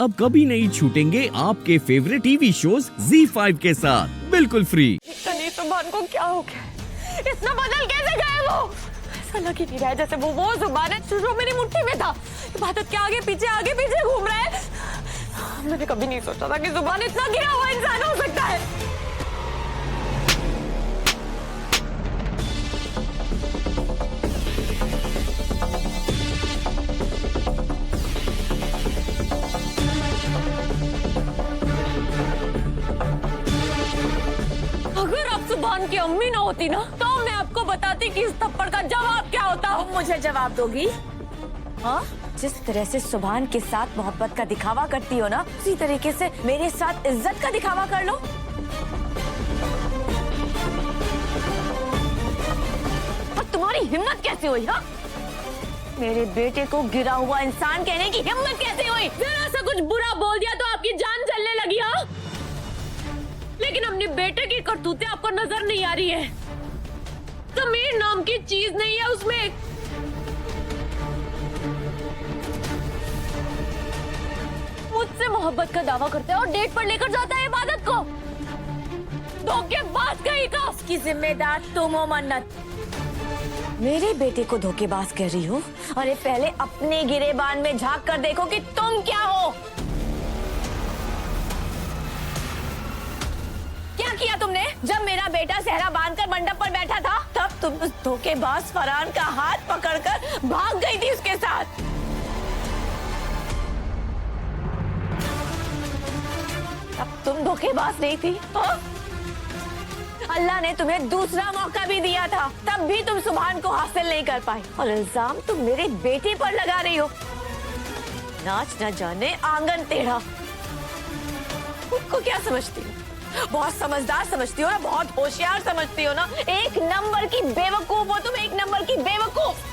अब कभी नहीं छूटेंगे आपके फेवरेट टीवी शोज ZEE5 के साथ बिल्कुल फ्री। तनी जुबान को क्या हो गया? इतना बदल कैसे गए वो? ऐसा लग ही नहीं रहा है जैसे वो जुबान है जो मेरी मुट्ठी में था। इबादत के आगे पीछे घूम रहा है। मैंने कभी नहीं सोचा था कि जुबान इतना गिरा हुआ इंसान हो सकता है। अगर आप सुभान की अम्मी ना होती ना तो मैं आपको बताती कि इस थप्पड़ का जवाब क्या होता। तुम मुझे जवाब दोगी? हाँ, जिस तरह से सुभान के साथ मोहब्बत का दिखावा करती हो ना, उसी तरीके से मेरे साथ इज्जत का दिखावा कर लो। और तुम्हारी हिम्मत कैसे हुई? हाँ, मेरे बेटे को गिरा हुआ इंसान कहने की हिम्मत कैसे हुई? जरा सा कुछ बुरा बोल दिया तो आपकी जान चलने लगी। हाँ, लेकिन अपने बेटे की करतूतें आपको नजर नहीं आ रही है। ज़मीर नाम की चीज नहीं है उसमें। मुझसे मोहब्बत का दावा करता है और डेट पर लेकर जाता है इबादत को। धोखेबाज कहीं का। उसकी जिम्मेदार तुम हो मन्नत। मेरे बेटे को धोखेबाज कह रही हो? अरे पहले अपने गिरेबान में झांक कर देखो कि तुम क्या हो। क्या किया तुमने? जब मेरा बेटा सेहरा बांधकर मंडप पर बैठा था तब तुम उस धोखेबाज फरहान का हाथ पकड़कर भाग गई थी उसके साथ। अब तुम धोखेबाज नहीं थी तो? अल्लाह ने तुम्हें दूसरा मौका भी दिया था, तब भी तुम सुभान को हासिल नहीं कर पाई और इल्जाम तुम मेरे बेटे पर लगा रही हो। नाच न जाने आंगन टेढ़ा। खुद को क्या समझती हो? बहुत समझदार समझती हो ना, बहुत होशियार समझती हो ना। एक नंबर की बेवकूफ हो तुम, एक नंबर की बेवकूफ।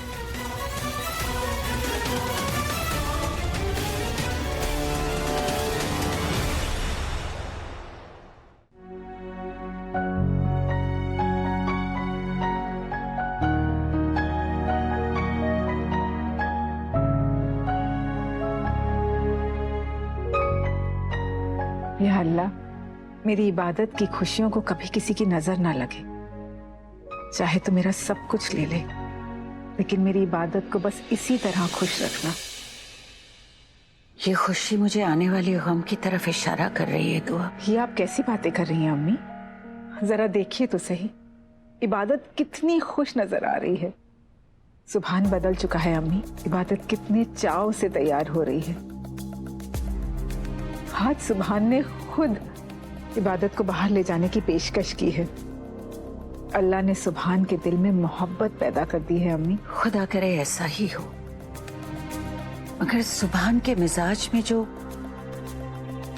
या अल्लाह, मेरी इबादत की खुशियों को कभी किसी की नजर ना लगे। चाहे तो मेरा सब कुछ ले ले, लेकिन मेरी इबादत को बस इसी तरह खुश रखना। ये खुशी मुझे आने वाले गम की तरफ इशारा कर रही है दुआ। ये आप कैसी बातें कर रही हैं अम्मी? जरा देखिए तो सही, इबादत कितनी खुश नजर आ रही है। सुभान बदल चुका है अम्मी, इबादत कितने चाव से तैयार हो रही है। आज सुभान ने खुद इबादत को बाहर ले जाने की पेशकश की है। अल्लाह ने सुभान के दिल में मोहब्बत पैदा कर दी है अम्मी। खुदा करे ऐसा ही हो, मगर सुभान के मिजाज में जो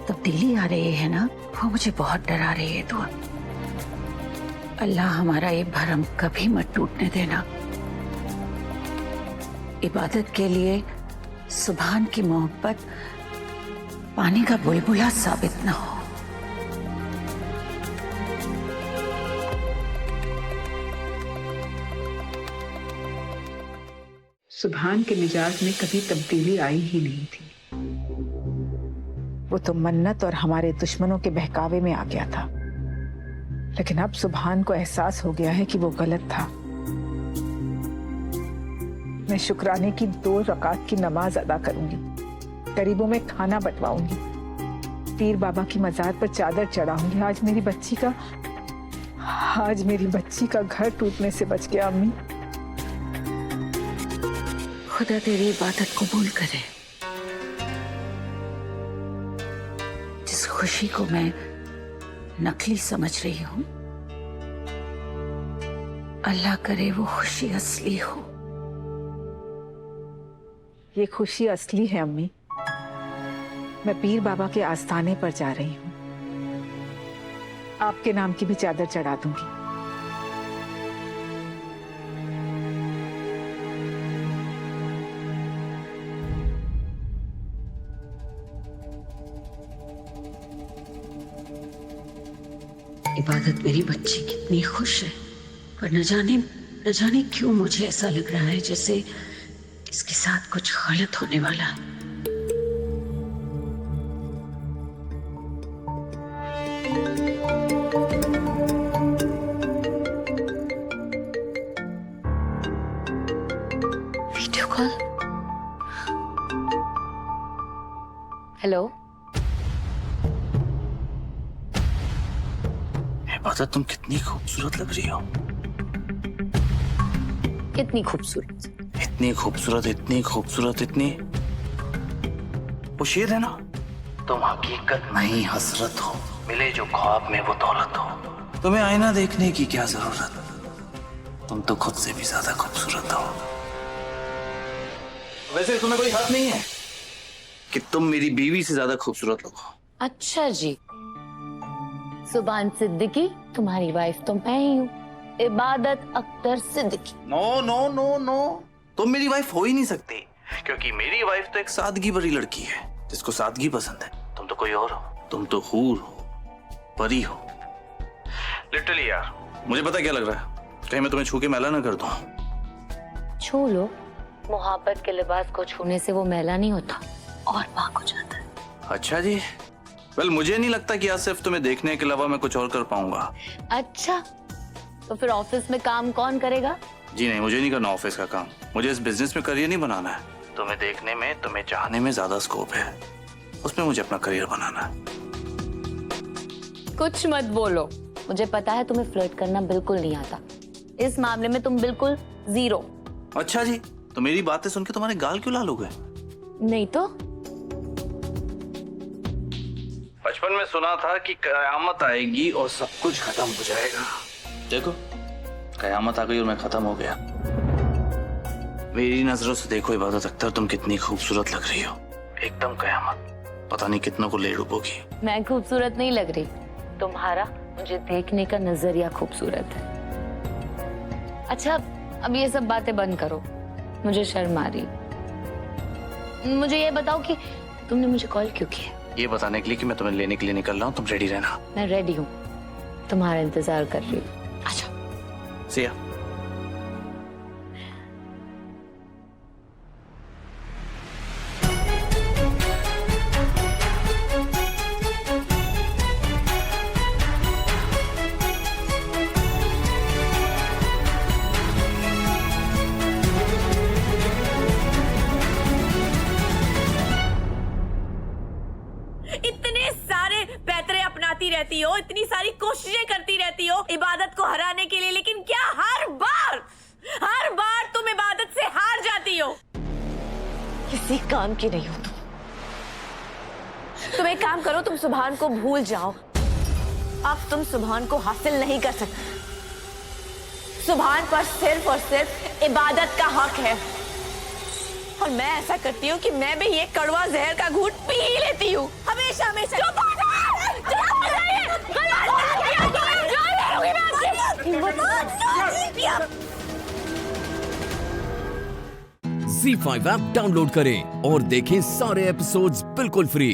तब्दीली आ रही है ना, वो मुझे बहुत डरा रही है दुआ। अल्लाह हमारा ये भरम कभी मत टूटने देना। इबादत के लिए सुभान की मोहब्बत पानी का बुलबुला साबित ना हो। सुभान के मिजाज में कभी तब्दीली आई ही नहीं थी। वो तो मन्नत और हमारे दुश्मनों के बहकावे में आ गया था, लेकिन अब सुभान को एहसास हो गया है कि वो गलत था। मैं शुक्राने की 2 रकात की नमाज अदा करूंगी, गरीबों में खाना बंटवाऊंगी, पीर बाबा की मजार पर चादर चढ़ाऊंगी। आज मेरी बच्ची का घर टूटने से बच गया अम्मी। खुदा तेरी इबादत कबूल करे। जिस खुशी को मैं नकली समझ रही हूं, अल्लाह करे वो खुशी असली हो। ये खुशी असली है अम्मी। मैं पीर बाबा के आस्थाने पर जा रही हूँ, आपके नाम की भी चादर चढ़ा दूंगी। इबादत मेरी बच्ची कितनी खुश है, पर न जाने क्यों मुझे ऐसा लग रहा है जैसे इसके साथ कुछ गलत होने वाला है। हेलो। इबादत, तुम कितनी खूबसूरत लग रही हो। कितनी खूबसूरत। इतनी खूबसूरत, इतनी खूबसूरत, इतनी। वो शेर है ना, तुम हकीकत नहीं हसरत हो, मिले जो ख्वाब में वो दौलत हो। तुम्हें आईना देखने की क्या जरूरत, तुम तो खुद से भी ज्यादा खूबसूरत हो। वैसे तुम्हें कोई हक नहीं है कि तुम मेरी बीवी से ज्यादा खूबसूरत हो। अच्छा जी, सुभान सिद्दीकी तुम्हारी वाइफ तो मैं ही हूँ, Ibadat Akhtar Siddiqui. No no no no, तुम मेरी वाइफ हो ही नहीं सकती, क्योंकि मेरी वाइफ तो एक सादगी भरी लड़की है जिसको सादगी पसंद है। तुम तो कोई और हो, तुम तो हूर हो, परी हो। लिटरली यार, मुझे पता क्या लग रहा है, कहीं मैं तुम्हें छू के मैला ना कर दूं। छू लो, मोहब्बत के लिबास को छूने से वो मैला नहीं होता और पाक हो जाता है। अच्छा जी, वेल मुझे नहीं लगता कि आज सिर्फ तुम्हें देखने के अलावा मैं कुछ और कर पाऊंगा। अच्छा, तो फिर ऑफिस में काम कौन करेगा? जी नहीं, मुझे नहीं करना ऑफिस का काम, मुझे इस बिजनेस में करियर नहीं बनाना है। तुम्हें देखने में, तुम्हें चाहने में ज्यादा स्कोप है, उसमें मुझे अपना करियर बनाना है। कुछ मत बोलो, मुझे पता है तुम्हें फ्लर्ट करना बिल्कुल नहीं आता। इस मामले में तुम बिल्कुल जीरो। अच्छा जी, तो मेरी बातें सुन के तुम्हारे गाल क्यों लाल हो गए? नहीं तो बचपन में सुना था कि कयामत आएगी और सब कुछ खत्म हो जाएगा। देखो, कयामत आ गई और मैं खत्म हो गया। मेरी नजरों से देखो इबादत अख्तर, तुम कितनी खूबसूरत लग रही हो, एकदम कयामत। पता नहीं कितनों को ले डूबोगी। मैं खूबसूरत नहीं लग रही, तुम्हारा मुझे देखने का नजरिया खूबसूरत है। अच्छा, अब ये सब बातें बंद करो, मुझे शर्म आ रही। मुझे ये बताओ कि तुमने मुझे कॉल क्यों किया? ये बताने के लिए कि मैं तुम्हें लेने के लिए निकल रहा हूँ, तुम रेडी रहना। मैं रेडी हूँ, तुम्हारा इंतजार कर रही हूँ। अच्छा, See ya. इतने सारे पैतरे अपनाती रहती हो, इतनी सारी कोशिशें करती रहती हो इबादत को हराने के लिए, लेकिन क्या हर बार तुम इबादत से हार जाती हो? किसी काम की नहीं हो तुम एक काम करो, तुम सुभान को भूल जाओ। अब तुम सुभान को हासिल नहीं कर सकते। सुभान पर सिर्फ और सिर्फ इबादत का हक है, और मैं ऐसा करती हूँ कि मैं भी ये कड़वा जहर का घूंट पी ही लेती हूँ, हमेशा हमेशा। Z5 ऐप डाउनलोड करें और देखें सारे एपिसोड्स बिल्कुल फ्री।